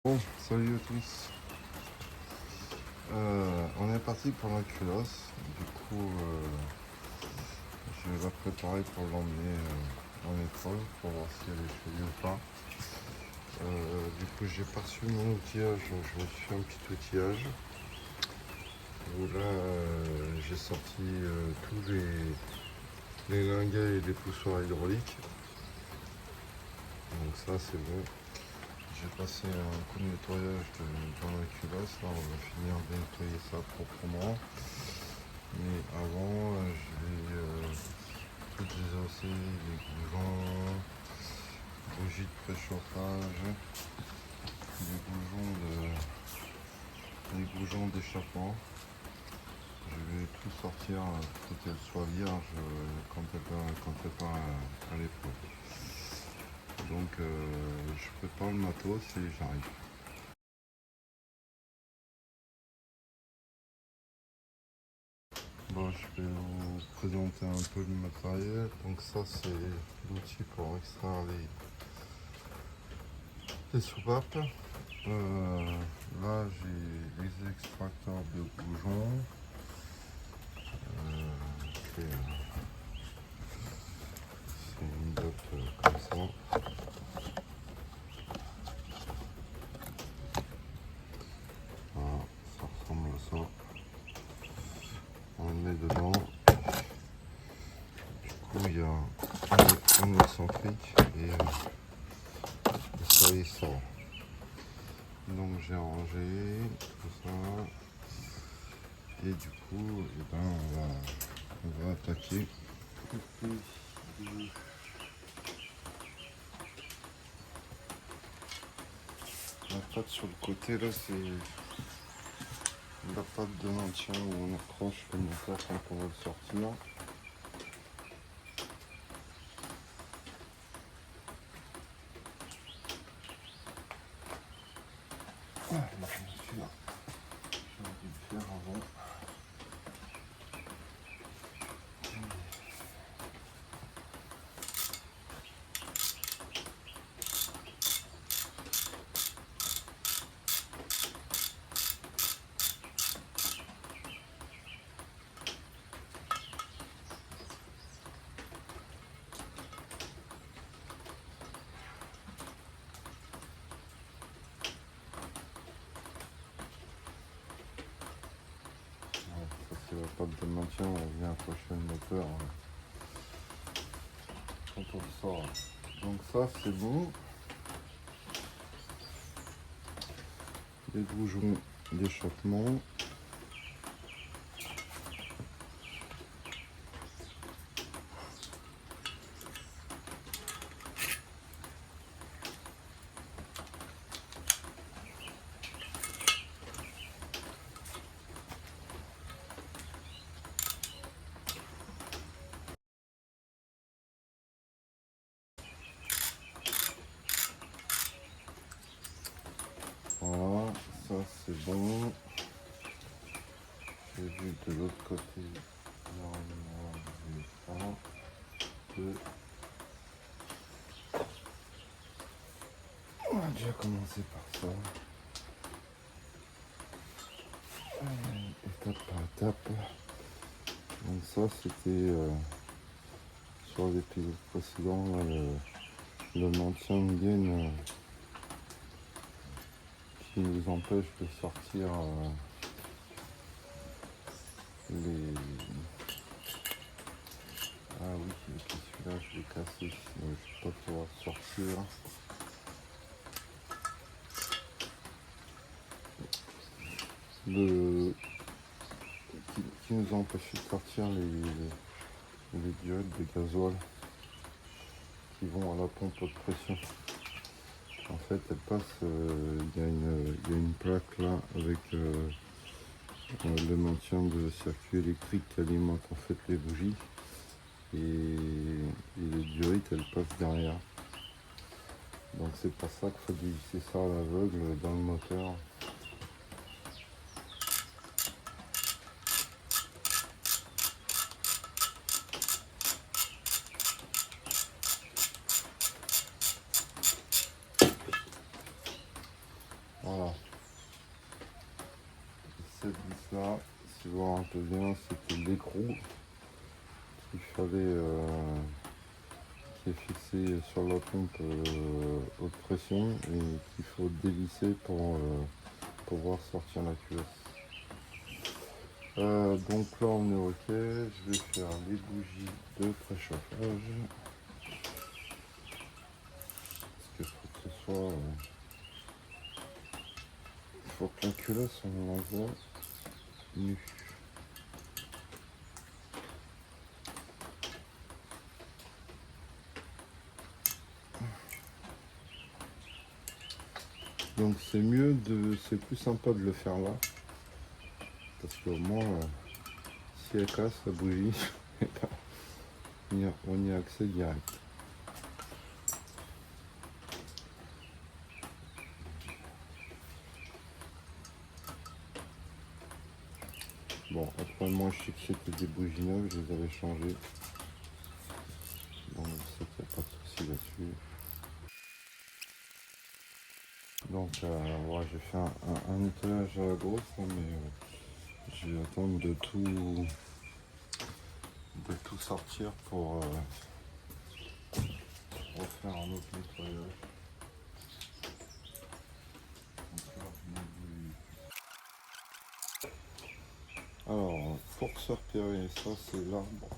Bon, salut à tous. On est parti pour la culasse. Du coup, je vais la préparer pour l'emmener en épreuve pour voir si elle est jolie ou pas. Du coup, j'ai perçu mon outillage. Je me suis fait un petit outillage où là, j'ai sorti tous les linguets et les poussoirs hydrauliques. Donc ça, c'est bon. J'ai passé un coup de nettoyage dans la culasse. Là, on va finir de nettoyer ça proprement. Mais avant, je vais tout désosser, les goujons, bougies de préchauffage, les goujons d'échappement. Je vais tout sortir pour qu'elle soit vierge quand elle part à l'épreuve. Donc je prépare le matos et j'arrive. Bon, je vais vous présenter un peu le matériel. Donc ça c'est l'outil pour extraire les soupapes. Là j'ai les extracteurs de goujons. C'est c'est une boîte comme ça. Voilà, ça ressemble à ça. On le met dedans. Du coup il y a un excentrique et ça y sort. Donc j'ai rangé tout ça. Et du coup, eh ben, on va attaquer. La pâte sur le côté là, c'est la pâte de maintien où on accroche le moteur quand on va le sortir. Ah, bien sûr, j'aurais dû le faire avant. Ouais, ça c'est la pâte de maintien, on vient accrocher le moteur quand on le sort. Donc ça c'est bon. Les boujons d'échappement. Voilà, ça c'est bon. J'ai vu de l'autre côté, normalement, j'ai ça. On va déjà commencer par ça. Étape par étape. Donc ça c'était sur l'épisode précédent, là, le maintien de gaine qui nous empêche de sortir les... Ah oui, et puis celui-là je l'ai cassé, sinon je ne vais pas pouvoir sortir. Le... qui nous a empêché de sortir les diodes de gasoil qui vont à la pompe de pression. En fait, elle passe, il y a une plaque là avec le maintien de circuit électrique qui alimente en fait les bougies et les diorites elles passent derrière. Donc c'est pour ça qu'il faut dévisser ça à l'aveugle dans le moteur. là, si vous voyez un peu bien, c'était l'écrou qu'il fallait qui est fixé sur la pompe haute pression et qu'il faut dévisser pour pouvoir sortir la cuirasse. Donc là on est ok, je vais faire les bougies de préchauffage parce que faut que ce soit il faut que la culasse on l'envoie nue. Donc c'est plus sympa de le faire là parce qu'au moins si elle casse la bougie on y a accès direct. Bon, après moi je sais que c'était des bougies neuves, je les avais changées. Donc je sais qu'il n'y a pas de souci là-dessus. Donc ouais, j'ai fait un nettoyage à la grosse, hein, mais je vais attendre de tout sortir pour refaire un autre nettoyage. Alors, pour se repérer, ça c'est l'arbre.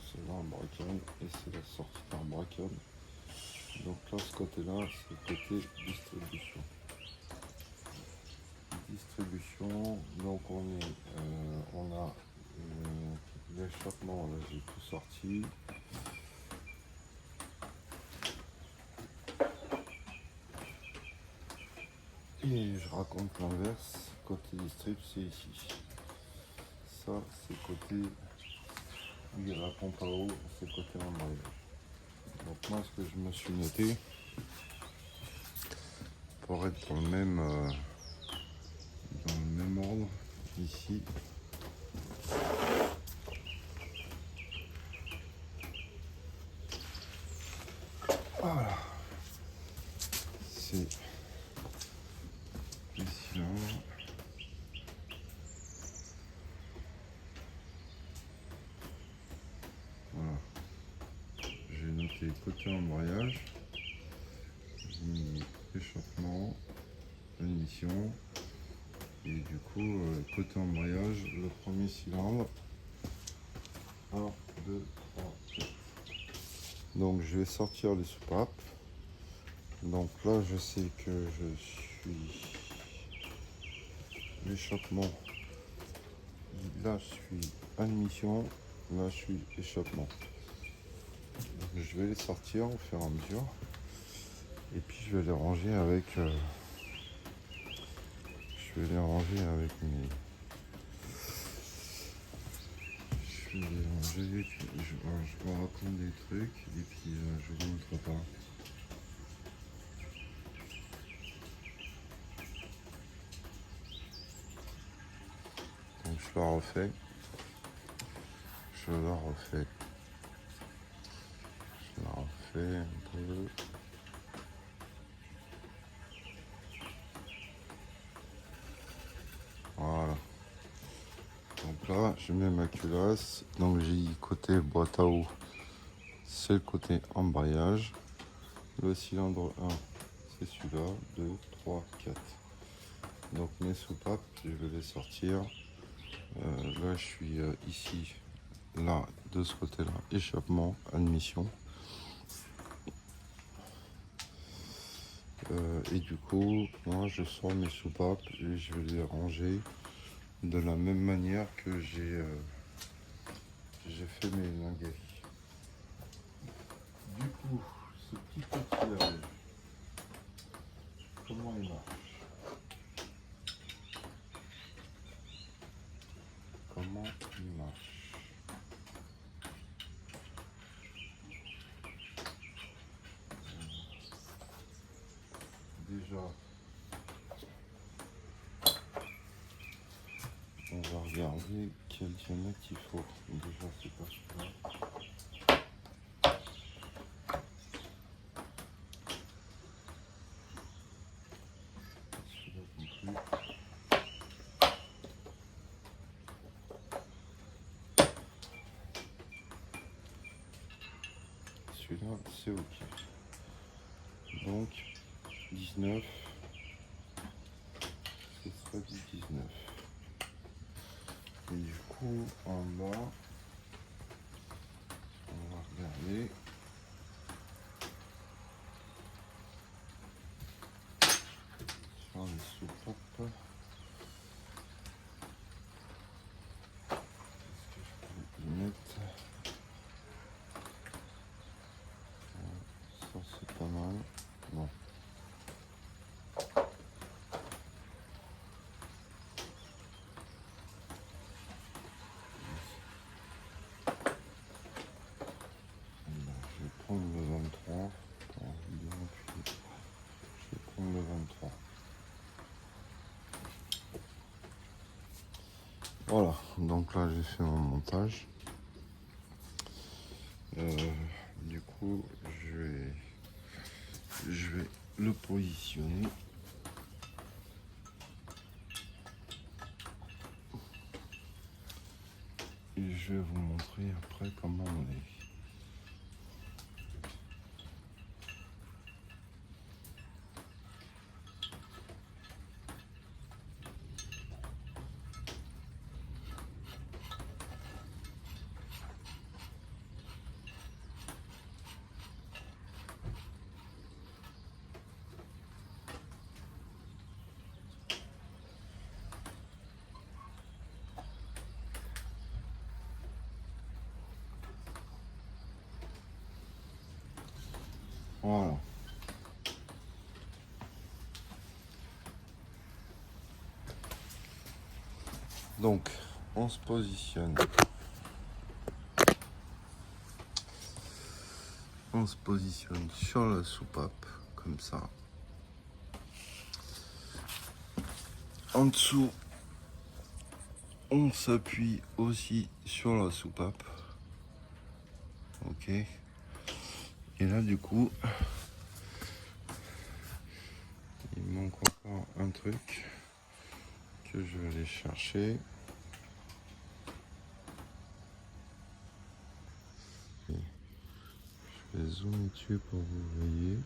C'est l'arbre Bracon et c'est la sortie d'arbre Bracon. Donc là, ce côté-là, c'est le côté distribution. Donc on a l'échappement, là j'ai tout sorti. Et je raconte l'inverse, côté distrib c'est ici. Ça c'est côté où il y a la pompe à eau, c'est côté embrayage. Donc moi ce que je me suis noté, pour être dans le même ordre, ici. Voilà. C'est les cylindres. Voilà. J'ai noté côté embrayage, j'ai mis échappement, admission. Et du coup, côté embrayage, le premier cylindre. 1, 2, 3, 4. Donc je vais sortir les soupapes. Donc là je sais que je suis l'échappement. Là je suis admission. Là je suis échappement. Donc, je vais les sortir au fur et à mesure. Et puis je vais les ranger avec mes. Je vais les ranger. Je vous raconte des trucs et puis je vous montre pas. Donc je la refais. Je la refais un peu. Voilà. Donc là, je mets ma culasse. Donc j'ai dit côté boîte à eau, c'est le côté embrayage. Le cylindre 1, c'est celui-là. 2, 3, 4. Donc mes soupapes, je vais les sortir. Là, je suis ici. Là, de ce côté-là, échappement, admission. Et du coup, moi, je sors mes soupapes et je vais les ranger de la même manière que j'ai fait mes linguets. Du coup, ce petit coquillage, comment il marche? Comment il marche? Déjà, on va regarder quel diamètre il faut. Déjà, c'est pas celui-là. Celui-là non plus. celui-là, c'est ok. Donc 19, ce sera du 19. Et du coup, en bas, on va regarder. Sur les soupapes. Qu'est-ce que je peux y mettre? Ça c'est pas mal. Bon. Je vais prendre le 23 pour bien appuyer. Je vais prendre le 23. Voilà, donc là j'ai fait mon montage. Du coup, je vais le positionner. Et je vais vous montrer après comment on est. Voilà. Donc, on se positionne. On se positionne sur la soupape, comme ça. En dessous, on s'appuie aussi sur la soupape. Ok. Et là, du coup, il manque encore un truc que je vais aller chercher. Je vais zoomer dessus pour que vous voyez.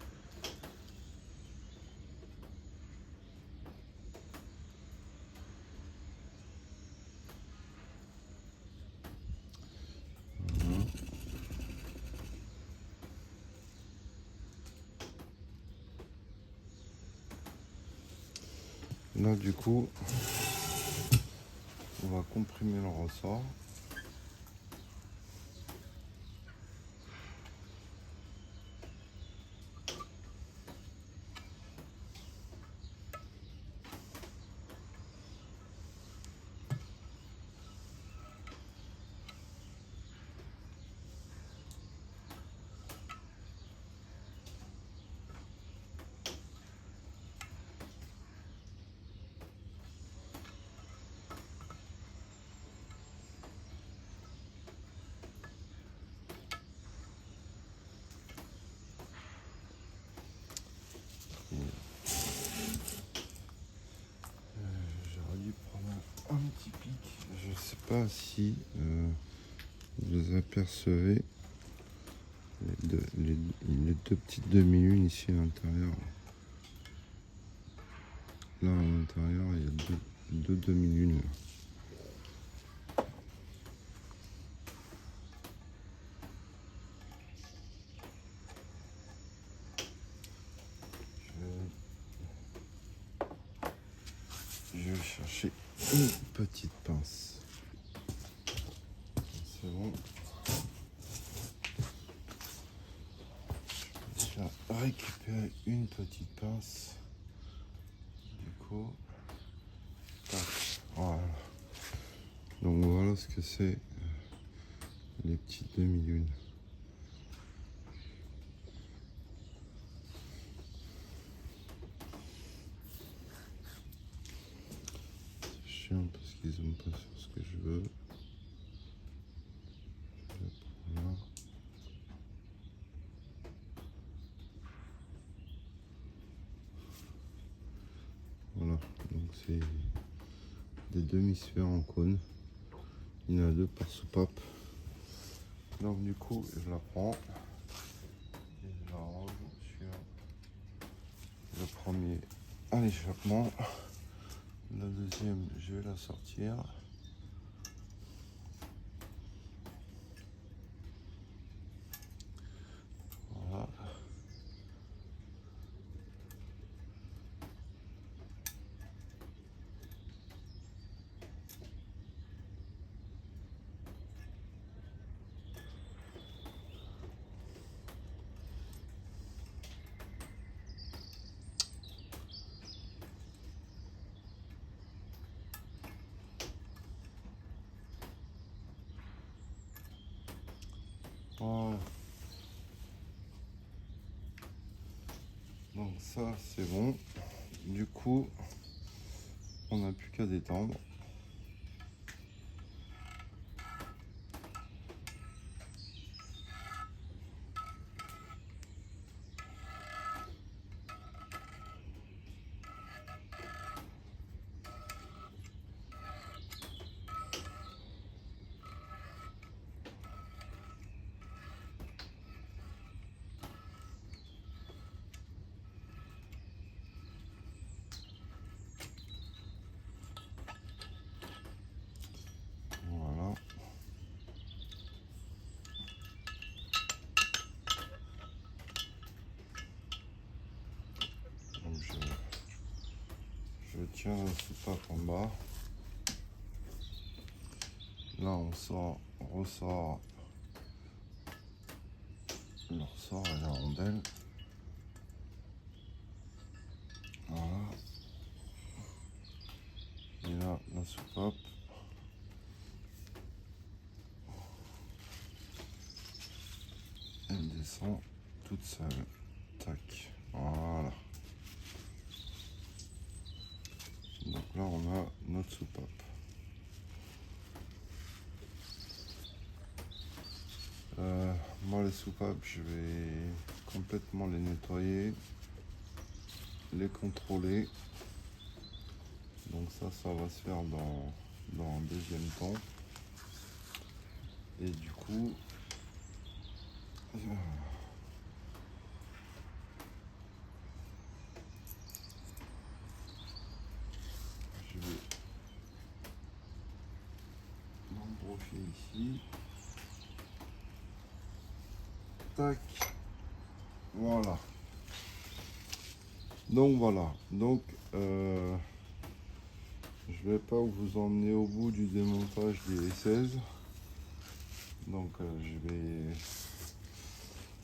Voilà. Là, du coup, on va comprimer le ressort. J'aurais dû prendre un petit pic. Je sais pas si vous apercevez les deux petites demi-lunes ici à l'intérieur. Là à l'intérieur, il y a deux demi-lunes. Je vais chercher une petite pince. C'est bon. Je vais récupérer une petite pince. Du coup, tac, voilà. Donc voilà ce que c'est les petites demi-lunes. C'est chiant parce qu'ils zooment pas sur ce que je veux. Voilà. Voilà, donc c'est des demi-sphères en cône. Il y en a deux par soupape. Donc du coup, je la prends. le premier à l'échappement. La deuxième, je vais la sortir. Voilà. Voilà. Donc ça c'est bon. Du coup, on n'a plus qu'à détendre. Voilà. Donc je tiens la soupape en bas. Là on sort, on ressort le ressort à la rondelle. Voilà. Et là la soupape. Elle descend toute seule. Tac. Voilà. Donc là on a notre soupape. Moi les soupapes je vais complètement les nettoyer, les contrôler. Donc ça va se faire dans un deuxième temps. Et du coup je vais l'embrocher ici. Tac. Voilà. Donc voilà. Donc je vais pas vous emmener au bout du démontage des 16. Donc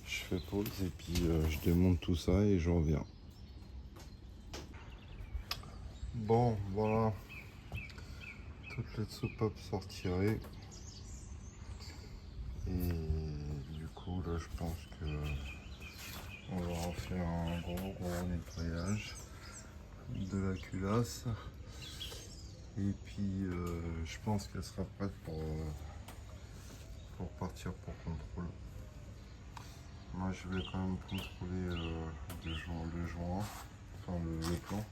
je fais pause et puis je démonte tout ça et je reviens. Bon voilà. Toutes les soupapes sortirées. Et du coup là je pense que on va refaire un gros nettoyage de la culasse. Et puis je pense qu'elle sera prête pour partir pour contrôle. Moi je vais quand même contrôler le joint, enfin le plan.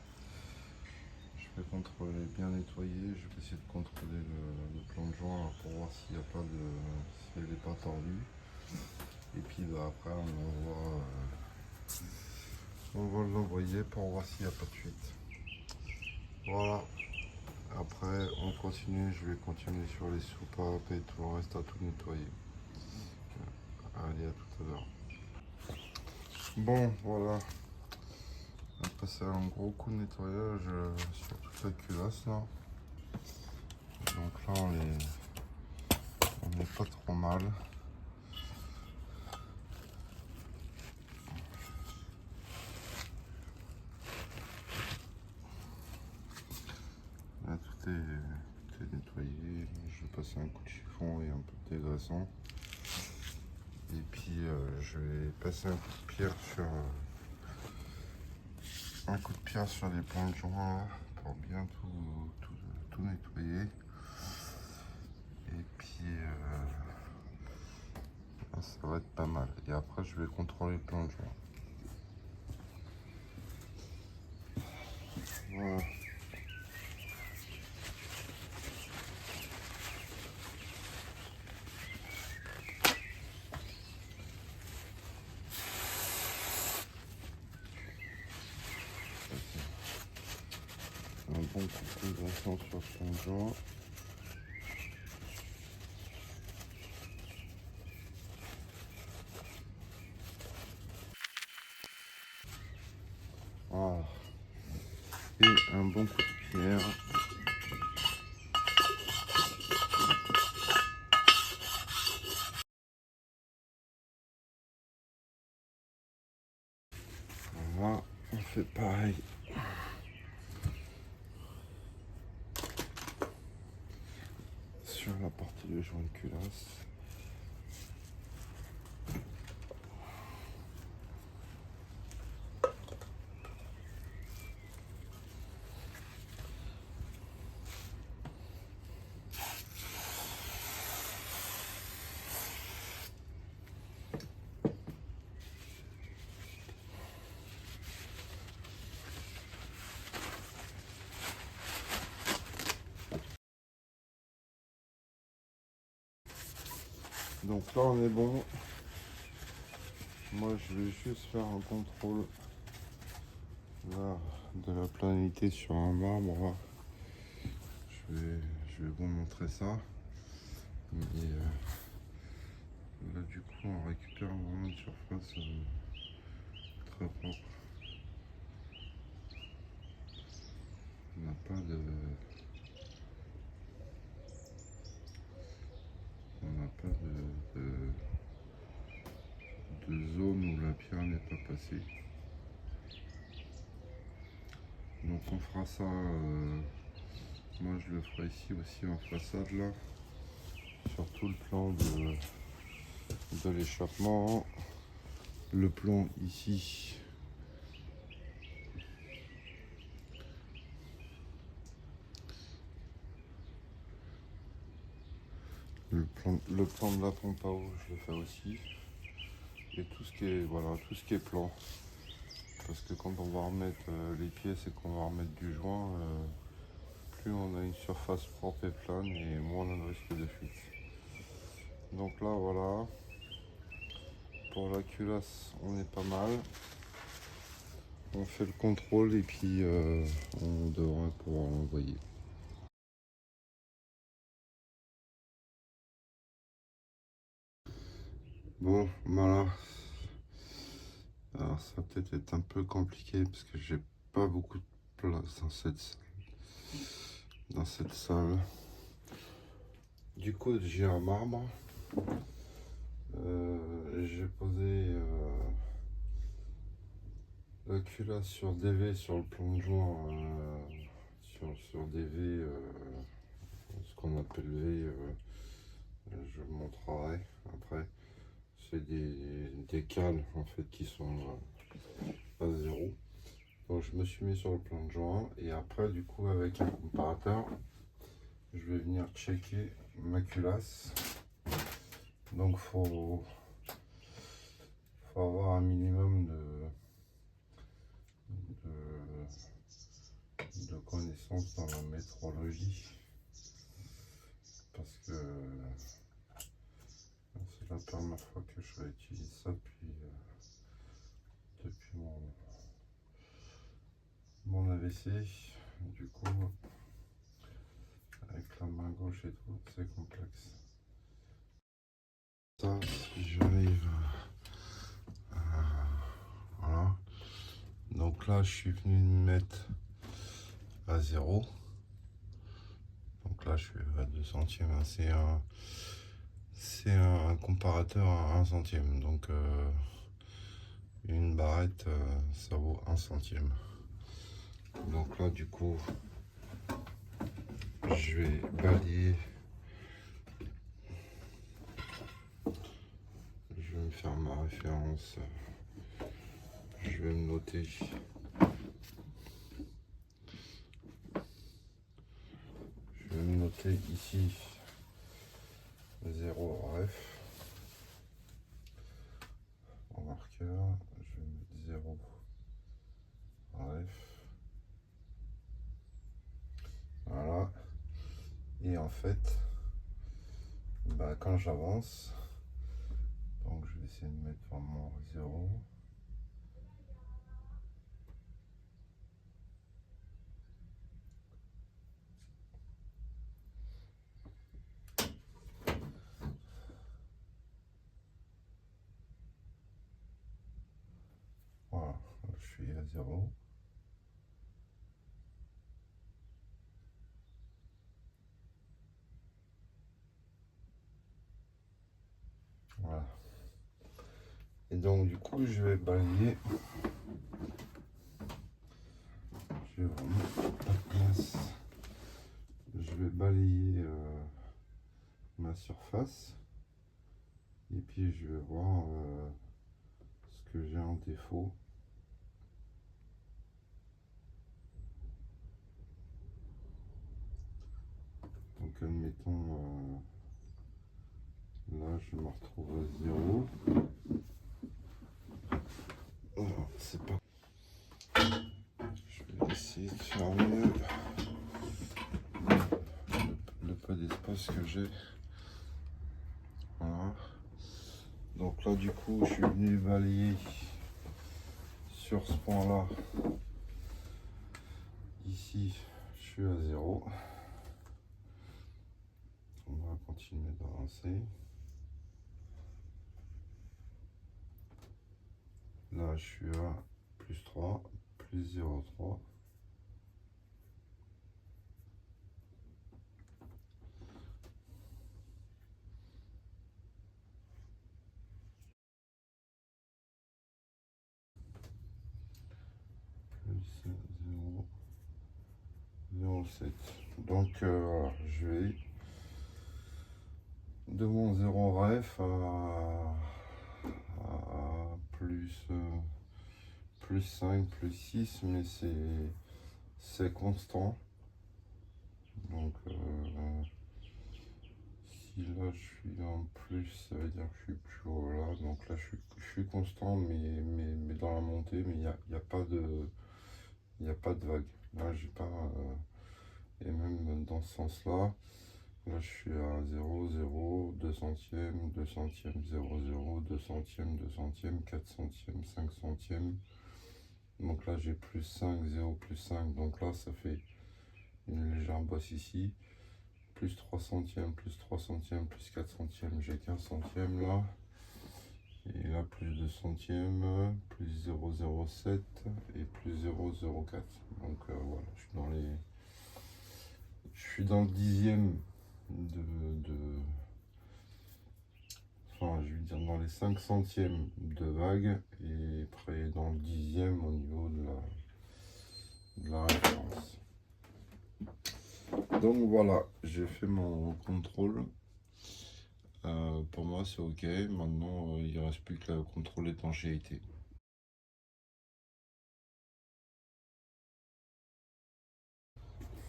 Je vais contrôler, bien nettoyer. Je vais essayer de contrôler le plan de joint pour voir s'il n'y a pas de, si elle n'est pas tordue. Et puis bah, après on va l'envoyer pour voir s'il n'y a pas de fuite. Voilà. Après on continue, je vais continuer sur les soupapes et tout le reste à tout nettoyer. Allez, à tout à l'heure. Bon voilà. On va passer un gros coup de nettoyage sur toute la culasse là. Donc là on n'est pas trop mal. Là tout est nettoyé. Je vais passer un coup de chiffon et un peu de dégraissant. Et puis je vais passer un coup de pierre sur les points de joint là, pour bien tout nettoyer. Et puis ça va être pas mal. Et après je vais contrôler le plan de joint. Voilà. pression sur le plongeon. Voilà. Et un bon coup de pierre. Voilà, on fait pareil. Sur la partie de joint de culasse. Donc là on est bon. Moi je vais juste faire un contrôle là, de la planité sur un marbre. Je vais vous montrer ça. Et là du coup on récupère vraiment une surface très propre. On n'a pas de... de zone où la pierre n'est pas passée. Donc on fera ça, moi je le ferai ici aussi en façade là, sur tout le plan de l'échappement. Le plan ici, le plan de la pompe à eau, je le fais aussi. Et tout ce qui est, voilà, tout ce qui est plan. Parce que quand on va remettre les pièces et qu'on va remettre du joint, plus on a une surface propre et plane et moins on a de risque de fuite. Donc là voilà, pour la culasse on est pas mal. On fait le contrôle et puis on devrait pouvoir l'envoyer. Bon voilà, alors ça va peut-être être un peu compliqué parce que j'ai pas beaucoup de place dans cette salle. Du coup j'ai un marbre. J'ai posé la culasse sur DV sur le plongeon, sur DV, ce qu'on appelle V, je vous montrerai après. C'est des cales en fait qui sont à zéro. Donc je me suis mis sur le plongeon et après du coup avec un comparateur, je vais venir checker ma culasse. Donc faut avoir un minimum de connaissances dans la métrologie parce que c'est la première fois que je réutilise ça depuis mon AVC. Du coup, avec la main gauche et tout, c'est complexe. Ça, si j'arrive voilà. Donc là, je suis venu me mettre à 0. Donc là, je suis à 2 centièmes. Hein. C'est un comparateur à 1 centième. Donc une barrette, ça vaut 1 centième. Donc là, du coup, je vais balayer. Je vais me faire ma référence. Je vais me noter. Je vais me noter ici 0 ref. En marqueur, je vais mettre 0 ref. Voilà. Et en fait, bah, quand j'avance, donc je vais essayer de mettre vraiment 0. à 0. Voilà. Et donc du coup je vais balayer. Je vais vraiment pas de place. Je vais balayer ma surface. Et puis je vais voir ce que j'ai en défaut. Donc admettons, là je me retrouve à 0. C'est pas. Je vais essayer de faire mieux le peu d'espace que j'ai. Voilà. Donc là du coup je suis venu balayer sur ce point là. Ici je suis à 0. On va continuer d'avancer. Là je suis à plus 3, plus 0,3. Plus 0,07. Donc voilà, je vais de mon 0 ref à plus 5, plus 6, mais c'est constant. Donc si là je suis en plus, ça veut dire que je suis plus haut là. Donc là je suis constant, mais dans la montée, mais il n'y a pas de vague. Là j'ai pas et même dans ce sens là. Là, je suis à 0, 0, 2 centièmes, 2 centièmes, 0, 0, 2 centièmes, 2 centièmes, 4 centièmes, 5 centièmes. Donc là, j'ai plus 5, 0, plus 5. Donc là, ça fait une légère bosse ici. Plus 3 centièmes, plus 3 centièmes, plus 4 centièmes, j'ai 15 centièmes là. Et là, plus 2 centièmes, plus 0,07 et plus 0,04. Donc voilà, je suis dans le dixième enfin je veux dire dans les 5 centièmes de vague et près dans le dixième au niveau de la référence. Donc voilà, j'ai fait mon contrôle. Pour moi c'est ok. Maintenant il ne reste plus que le contrôle d'étanchéité.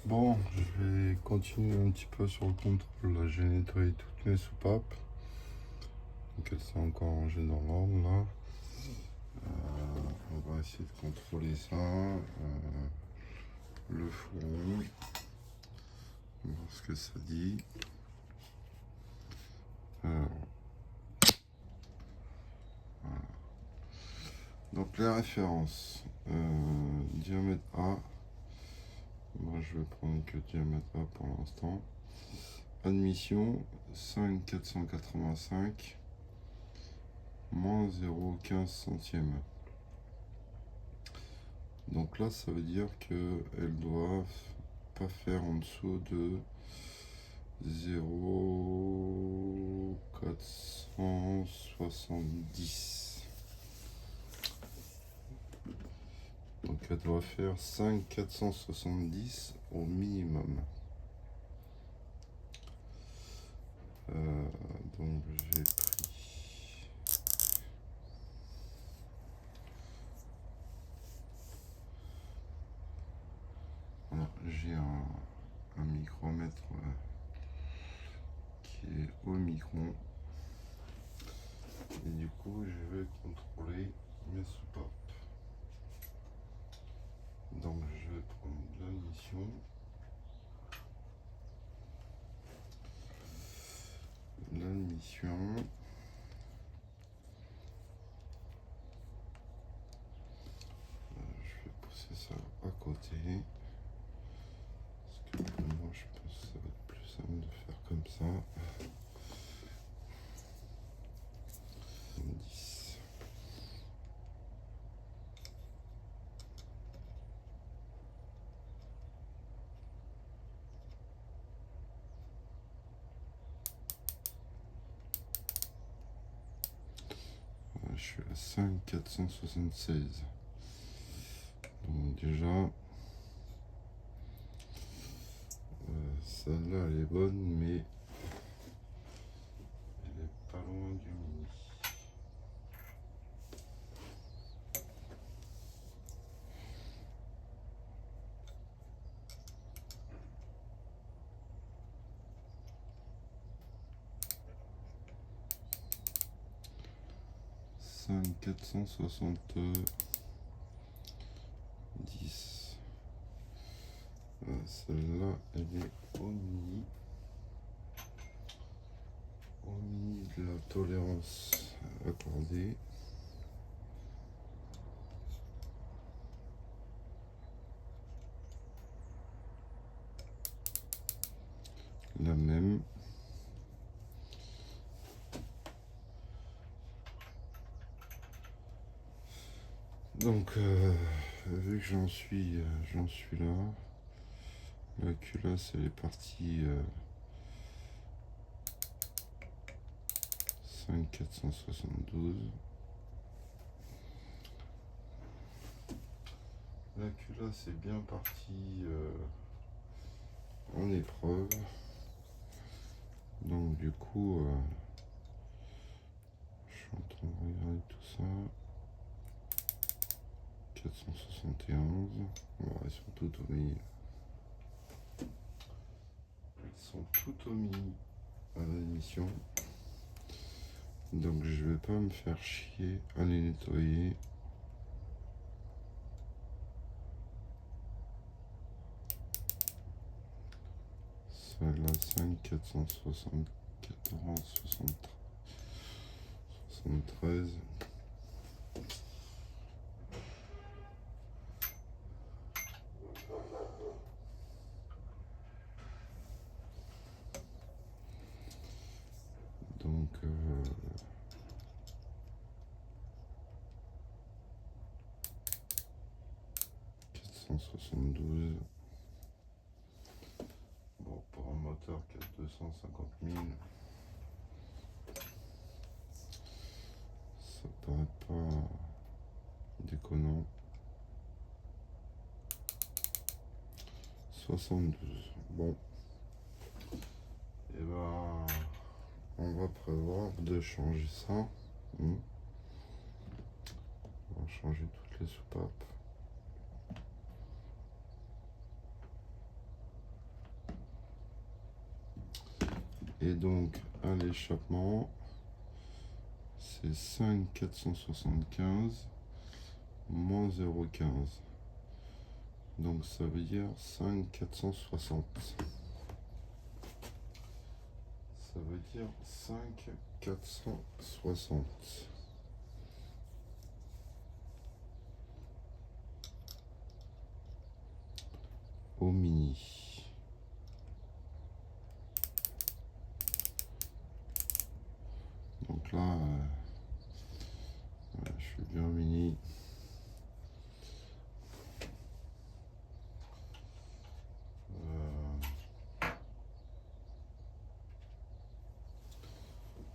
Bon, je vais continuer un petit peu sur le contrôle. Là, j'ai nettoyé toutes mes soupapes. Donc elles sont encore rangées dans l'ordre là. On va essayer de contrôler ça. Le fourron. Voir ce que ça dit. Alors, voilà. Donc les références. Diamètre A. Moi je vais prendre que diamètre A pour l'instant. Admission 5,485 moins 0,15 centièmes. Donc là ça veut dire qu'elles doivent pas faire en dessous de 0,470. Donc elle doit faire 5,470 au minimum. Donc j'ai pris voilà, j'ai un micromètre qui est au micron et du coup je vais contrôler mes soupapes. Donc je vais prendre l'admission. L'admission. Je vais pousser ça à côté. Parce que pour moi je pense que ça va être plus simple de faire comme ça. 10. 5 476. Donc déjà, celle-là elle est bonne, mais elle est pas loin du mini. 470. Celle-là, elle est au mini. Au mini de la tolérance accordée. La même. Donc, vu que j'en suis là, la culasse elle est partie 5 472. La culasse est bien partie en épreuve. Donc du coup, je suis en train de regarder tout ça. 471. Bon, elles sont toutes au mini. Elles sont toutes au mini à l'émission. Donc je vais pas me faire chier à les nettoyer. Celle-là 5 474 73. Donc 472. Bon, pour un moteur qui a 250 000, ça paraît pas déconnant. 72. Bon. Et ben, on va prévoir de changer ça. On va changer toutes les soupapes. Et donc, à l'échappement, c'est 5 475 moins 0,15. Donc ça veut dire 5 460. Ça veut dire 5 460. Au mini. Donc là, je suis bien au mini.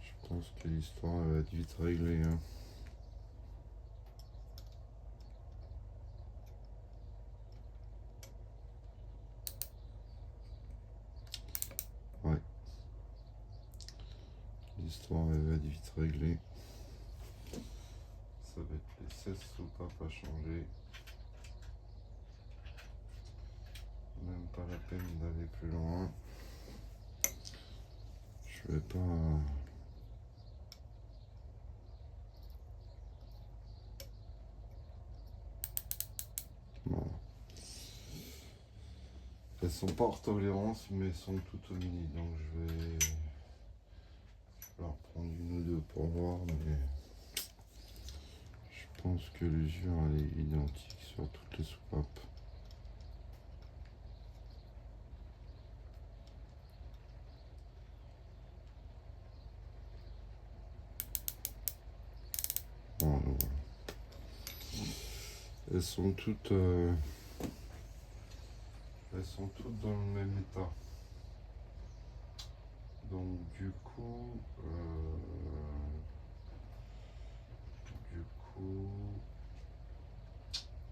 Je pense que l'histoire va être vite réglée. Hein. Ouais. L'histoire va être vite réglée. Ça va être les 16 soupapes à changer. Même pas la peine d'aller plus loin. Je vais pas. Bon. Elles sont pas hors tolérance, mais elles sont toutes au mini. Donc je vais leur prendre une ou deux pour voir. Mais je pense que l'usure elle est identique sur toutes les soupapes. Voilà. Elles sont toutes dans le même état. Donc du coup coup,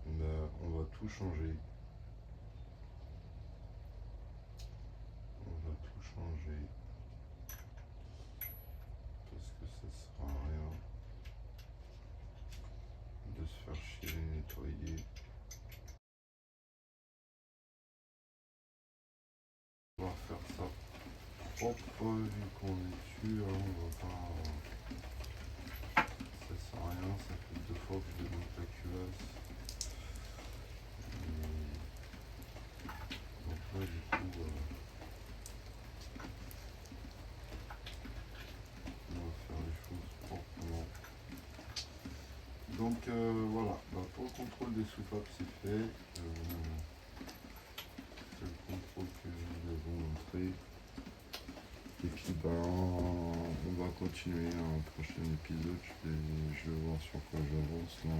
on va tout changer. On va tout changer. Parce que ça sert à rien de se faire chier et nettoyer. On va faire ça propre vu qu'on est dessus, hein, on va pas. Ça sert à rien, ça fait 2 fois que je démonte la culasse. Donc là du coup on va faire les choses proprement. Donc voilà, pour le contrôle des soupapes c'est fait. C'est le contrôle que nous avons montré. Et puis on va continuer un prochain épisode. Je vais voir sur quoi j'avance là.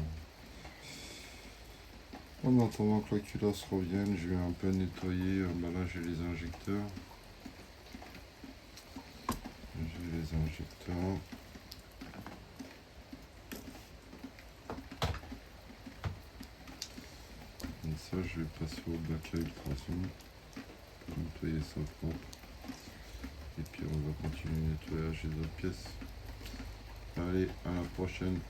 En attendant que la culasse revienne, je vais un peu nettoyer. Là j'ai les injecteurs. J'ai les injecteurs. Et ça je vais passer au bac à ultrason pour nettoyer ça propre. Et puis on va continuer le nettoyage des autres pièces. Allez, à la prochaine.